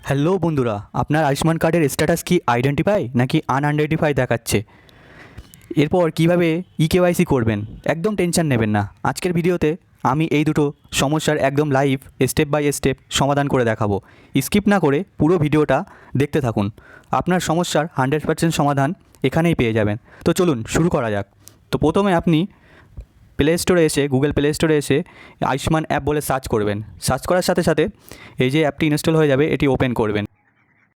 Hello বন্ধুরা, আপনার আয়ুষ্মান কার্ডের স্ট্যাটাস কি আইডেন্টিফাই নাকি আনআইডেন্টিফাই দেখাচ্ছে? এরপর কিভাবে ইকেওয়াইসি করবেন? একদম টেনশন নেবেন না। আজকের ভিডিওতে আমি এই দুটো সমস্যার একদম লাইভ স্টেপ বাই স্টেপ সমাধান করে দেখাবো। স্কিপ না করে পুরো ভিডিওটা দেখতে থাকুন। আপনার সমস্যার 100% সমাধান এখানেই পেয়ে যাবেন। তো চলুন শুরু করা যাক। তো প্রথমে আপনি প্লে স্টোরে এসে গুগল প্লে স্টোরে এসে আয়ুষ্মান অ্যাপ বলে সার্চ করবেন। সার্চ করার সাথে সাথে এই যে অ্যাপটি ইনস্টল হয়ে যাবে, এটি ওপেন করবেন।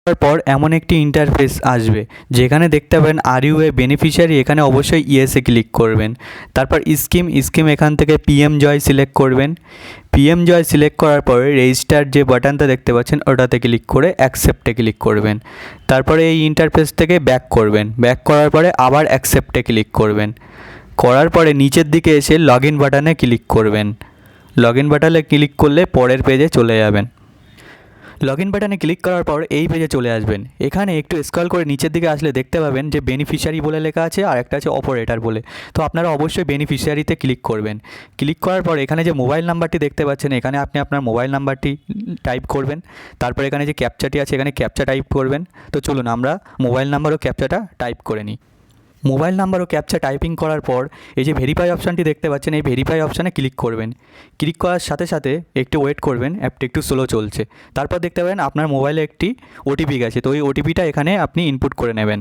তারপর এমন একটি ইন্টারফেস আসবে যেখানে দেখতে পাবেন আর ইউ এ বেনিফিশিয়ারি, এখানে অবশ্যই ইয়েসে ক্লিক করবেন। তারপর স্কিম এখান থেকে পিএম জয় সিলেক্ট করবেন। পিএম জয় সিলেক্ট করার পরে রেজিস্টার যে বাটনটা দেখতে পাচ্ছেন ওটাতে ক্লিক করে অ্যাকসেপ্টে ক্লিক করবেন। তারপরে এই ইন্টারফেস থেকে ব্যাক করবেন। ব্যাক করার পরে আবার অ্যাকসেপ্টে ক্লিক করবেন। করার পরে নিচের দিকে এসে লগ ইন বাটনে ক্লিক করবেন। লগ ইন বাটনে ক্লিক করলে পরের পেজে চলে যাবেন। লগ ইন বাটনে ক্লিক করার পর এই পেজে চলে আসবেন। এখানে একটু স্ক্রল করে নিচের দিকে আসলে দেখতে পাবেন যে বেনিফিশিয়ারি বলে লেখা আছে আর একটা আছে অপারেটর বলে। তো আপনারা অবশ্যই বেনিফিশিয়ারিতে ক্লিক করবেন। ক্লিক করার পর এখানে যে মোবাইল নাম্বারটি দেখতে পাচ্ছেন, এখানে আপনি আপনার মোবাইল নাম্বারটি টাইপ করবেন। তারপর এখানে যে ক্যাপচাটি আছে এখানে ক্যাপচা টাইপ করবেন। তো চলুন আমরা মোবাইল নাম্বার ও ক্যাপচাটা টাইপ করে নিই। মোবাইল নাম্বার ও ক্যাপচা টাইপিং করার পর এই যে ভেরিফাই অপশানটি দেখতে পাচ্ছেন, এই ভেরিফাই অপশানে ক্লিক করবেন। ক্লিক করার সাথে সাথে একটু ওয়েট করবেন, অ্যাপটি একটু স্লো চলছে। তারপর দেখতে পাবেন আপনার মোবাইলে একটি ওটিপি গেছে। তো ওই ওটিপিটা এখানে আপনি ইনপুট করে নেবেন।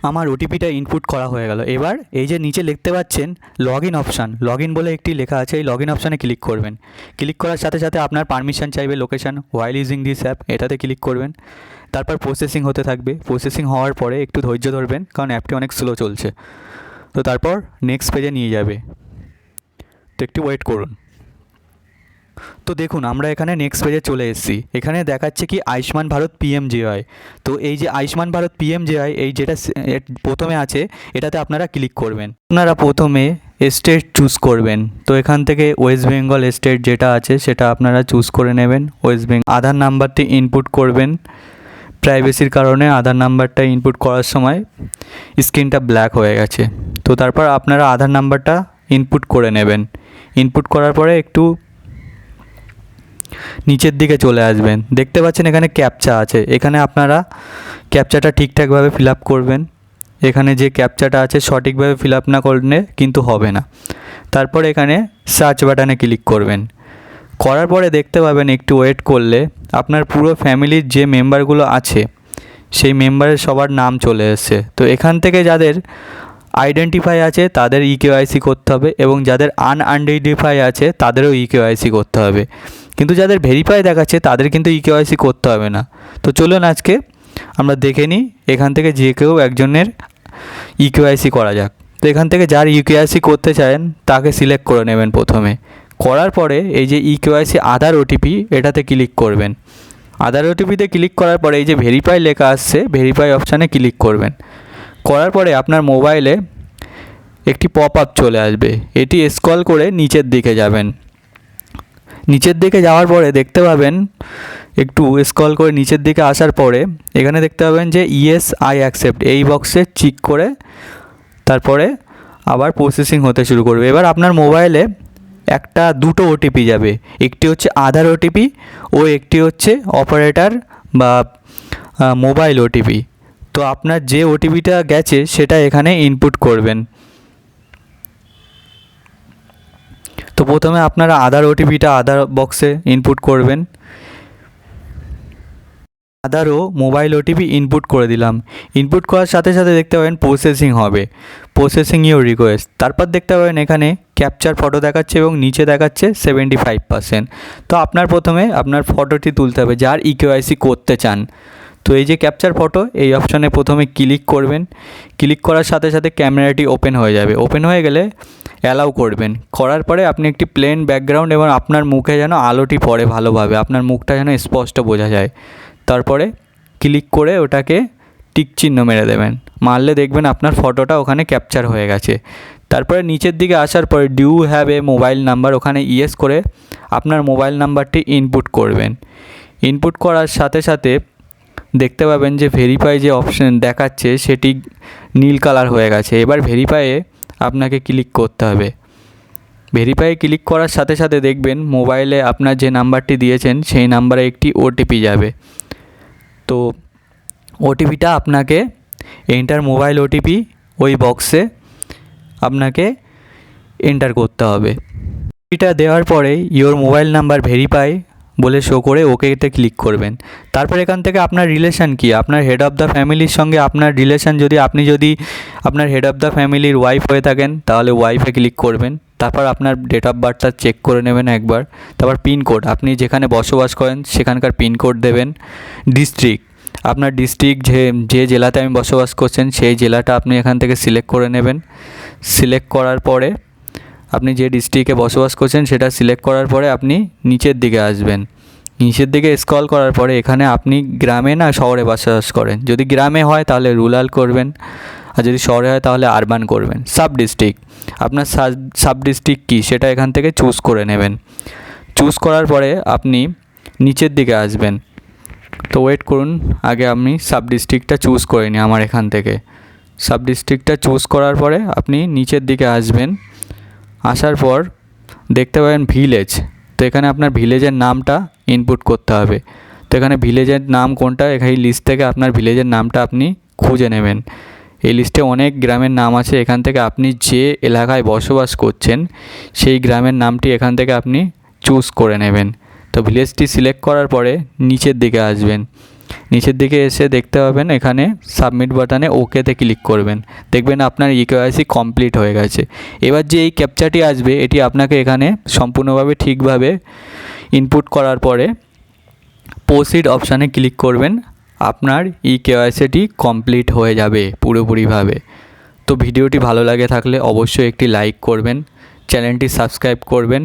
আমার ওটিপিটা ইনপুট করা হয়ে গেল। এবার এই যে নিচে দেখতে পাচ্ছেন log in option, log in বলে একটি লেখা আছে, এই লগ ইন অপশানে ক্লিক করবেন। ক্লিক করার সাথে সাথে আপনার পারমিশন চাইবে location while using this app, এটাতে ক্লিক করবেন। তারপর প্রসেসিং হতে থাকবে। প্রসেসিং হওয়ার পরে একটু ধৈর্য ধরবেন কারণ অ্যাপটি অনেক স্লো চলছে। তো তারপর নেক্সট পেজে নিয়ে যাবে, তো একটু ওয়েট করুন। তো দেখুন আমরা এখানে নেক্সট পেজে চলে এসেছি। এখানে দেখাচ্ছে কি আয়ুষ্মান ভারত পিএমজেওয়াই। তো এই যে আয়ুষ্মান ভারত পিএমজেওয়াই এই যেটা প্রথমে আছে এটাতে আপনারা ক্লিক করবেন। আপনারা প্রথমে স্টেট চুজ করবেন। তো এখান থেকে ওয়েস্ট বেঙ্গল স্টেট যেটা আছে সেটা আপনারা চুজ করে নেবেন। ওয়েস্ট বেঙ্গল আধার নাম্বারটি ইনপুট করবেন। প্রাইভেসির কারণে আধার নাম্বারটা ইনপুট করার সময় স্ক্রিনটা ব্ল্যাক হয়ে গেছে। তো তারপর আপনারা আধার নাম্বারটা ইনপুট করে নেবেন। ইনপুট করার পরে একটু নিচের দিকে চলে আসবেন। দেখতে পাচ্ছেন এখানে ক্যাপচা আছে, এখানে আপনারা ক্যাপচাটা ঠিকঠাকভাবে ফিল আপ করবেন। এখানে যে ক্যাপচাটা আছে সঠিকভাবে ফিল আপ না করলে কিন্তু হবে না। তারপর এখানে সার্চ বাটনে ক্লিক করবেন। করার পরে দেখতে পাবেন একটু ওয়েট করলে আপনার পুরো ফ্যামিলির যে মেম্বারগুলো আছে সেই মেম্বারের সবার নাম চলে এসেছে। তো এখান থেকে যাদের আইডেন্টিফাই আছে তাদের ইকেওয়াইসি করতে হবে এবং যাদের আনআইডেন্টিফাই আছে তাদেরও ইকেওয়াইসি করতে হবে। কিন্তু যাদের ভেরিফাই দেখাচ্ছে তাদের কিন্তু ইকেওয়াইসি করতে হবে না। তো চলুন আজকে আমরা দেখে নিই এখান থেকে যে কেউ একজনের ইকেওয়াইসি করা যাক। তো এখান থেকে যার ইকেওয়াইসি করতে চান তাকে সিলেক্ট করে নেবেন প্রথমে। করার পরে এই যে ইকেওয়াইসি আধার ওটিপি এটাতে ক্লিক করবেন। আধার ওটিপিতে ক্লিক করার পরে এই যে ভেরিফাই লেখা আসছে ভেরিফাই অপশানে ক্লিক করবেন। করার পরে আপনার মোবাইলে একটি পপ আপ চলে আসবে, এটি স্ক্রল করে নিচের দিকে যাবেন। নিচের দিকে যাওয়ার পরে দেখতে পাবেন একটু স্ক্রল করে নিচের দিকে আসার পরে এখানে দেখতে পাবেন যে ইয়েস আই অ্যাকসেপ্ট, এই বক্সে চেক করে তারপরে আবার প্রসেসিং হতে শুরু করবে। এবার আপনার মোবাইলে দুটো ওটিপি যাবে, একটি হচ্ছে আধার ওটিপি ও একটি হচ্ছে অপারেটর বা মোবাইল ওটিপি। তো আপনার যে ওটিপিটা গেছে সেটা এখানে ইনপুট করবেন। তো প্রথমে আপনারা আধার ওটিপিটা আধার বক্সে ইনপুট করবেন। আধার ও মোবাইল ওটিপি ইনপুট করে দিলাম। ইনপুট করার সাথে সাথে দেখতে পাবেন প্রসেসিং হবে, প্রসেসিং ইউর রিকোয়েস্ট। তারপর দেখতে পাবেন এখানে ক্যাপচার ফটো দেখাচ্ছে এবং নিচে দেখাচ্ছে 75%। তো আপনার প্রথমে আপনার ফটোটি তুলতে হবে যার ইকেওয়াইসি করতে চান। তো এই যে ক্যাপচার ফটো এই অপশানে প্রথমে ক্লিক করবেন। ক্লিক করার সাথে সাথে ক্যামেরাটি ওপেন হয়ে যাবে। ওপেন হয়ে গেলে অ্যালাউ করবেন। করার পরে আপনি একটি প্লেন ব্যাকগ্রাউন্ড এবং আপনার মুখে যেন আলোটি পড়ে ভালোভাবে, আপনার মুখটা যেন স্পষ্ট বোঝা যায়। তারপরে ক্লিক করে ওটাকে টিক চিহ্ন মেরে দেবেন। মারলে দেখবেন আপনার ফটোটা ওখানে ক্যাপচার হয়ে গেছে। তারপরে নিচের দিকে আসার পরে do have a mobile number, ওখানে ইয়েস করে আপনার মোবাইল নাম্বারটি ইনপুট করবেন। ইনপুট করার সাথে সাথে দেখতে পাবেন যে ভেরিফাই যে অপশান দেখাচ্ছে সেটি নীল কালার হয়ে গেছে। এবার ভেরিফাইয়ে আপনাকে ক্লিক করতে হবে। ভেরিফাই ক্লিক করার সাথে সাথে দেখবেন মোবাইলে আপনার যে নাম্বারটি দিয়েছেন সেই নাম্বারে একটি ওটিপি যাবে। তো ওটিপিটা আপনাকে এন্টার মোবাইল ওটিপি ওই বক্সে আপনাকে এন্টার করতে হবে। ওটিপিটা দেওয়ার পরে ইওর মোবাইল নাম্বার ভেরিফাই বলে শো করে ওকেতে ক্লিক করবেন। তারপর এখান থেকে আপনার রিলেশান কি, আপনার হেড অফ দ্য ফ্যামিলির সঙ্গে আপনার রিলেশান, আপনি যদি আপনার হেড অফ দ্য ফ্যামিলির ওয়াইফ হয়ে থাকেন তাহলে ওয়াইফে ক্লিক করবেন। তারপর আপনার ডেট অফ বার্থটা চেক করে নেবেন একবার। তারপর পিনকোড, আপনি যেখানে বসবাস করেন সেখানকার পিনকোড দেবেন। ডিস্ট্রিক্ট, আপনার ডিস্ট্রিক্ট যে জেলাতে আমি বসবাস করছেন সেই জেলাটা আপনি এখান থেকে সিলেক্ট করে নেবেন। সিলেক্ট করার পরে আপনি যে ডিস্ট্রিক্টে বসবাস করছেন সেটা সিলেক্ট করার পরে আপনি নিচের দিকে আসবেন। নিচের দিকে স্ক্রল করার পরে এখানে আপনি গ্রামে না শহরে বসবাস করেন, যদি গ্রামে হয় তাহলে রুরাল করবেন, আর যদি শহরে হয় তাহলে আরবান করবেন। সাব ডিস্ট্রিক্ট, আপনার সাব ডিস্ট্রিক্ট কী সেটা এখান থেকে চুজ করে নেবেন। চুজ করার পরে আপনি নিচের দিকে আসবেন। তো ওয়েট করুন, আগে আমি সাব ডিস্ট্রিক্টটা চুজ করে নিই আমার এখান থেকে। সাব ডিস্ট্রিক্টটা চুজ করার পরে আপনি নিচের দিকে আসবেন। আসার পর দেখতে পাবেন ভিলেজ, তো এখানে আপনার ভিলেজের নামটা ইনপুট করতে হবে। তো এখানে ভিলেজের নাম কোনটা, এই লিস্ট থেকে আপনার ভিলেজের নামটা আপনি খুঁজে নেবেন। এই লিস্টে অনেক গ্রামের নাম আছে, এখান থেকে আপনি যে এলাকায় বসবাস করছেন সেই গ্রামের নামটি এখান থেকে আপনি চুজ করে নেবেন। তো ভিলেজটি সিলেক্ট করার পরে নিচের দিকে আসবেন। নিচের দিকে এসে দেখতে পাবেন এখানে সাবমিট বাটনে ওকেতে ক্লিক করবেন। দেখবেন আপনার ইকেওয়াইসি কমপ্লিট হয়ে গেছে। এবার যে এই ক্যাপচাটি আসবে এটি আপনাকে এখানে সম্পূর্ণভাবে ঠিকভাবে ইনপুট করার পরে প্রসিড অপশানে ক্লিক করবেন। আপনার ইকেওয়াইসিটি কমপ্লিট হয়ে যাবে পুরোপুরিভাবে। তো ভিডিওটি ভালো লাগে থাকলে অবশ্যই একটি লাইক করবেন, চ্যানেলটি সাবস্ক্রাইব করবেন।